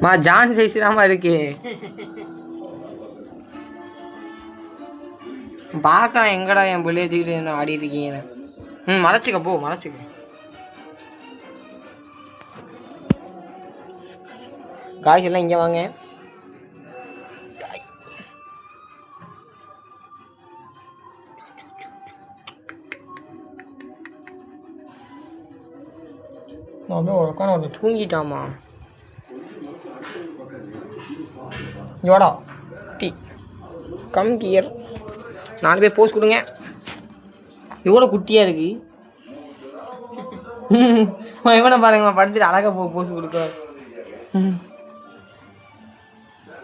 மா ஜான் சைஸ்லாமா இருக்கு. பார்க்கலாம் எங்கடா என் பிள்ளைய தூக்கிட்டு என்ன ஆடிட்டு இருக்கீங்க. மறைச்சிக்க போ, மறைச்சிக்க. காய்ஸ் எல்லாம் இங்கே வாங்க. அப்படியே உட்காந்து ஒன்று தூங்கிட்டாமா. இவாடா டீ கம் கியர். 4 பேர் போஸ் கொடுங்க. எவ்வளோ குட்டியாக இருக்கு. இவனை பாருங்கம்மா, படுத்துட்டு அழகாக போஸ் கொடுக்க.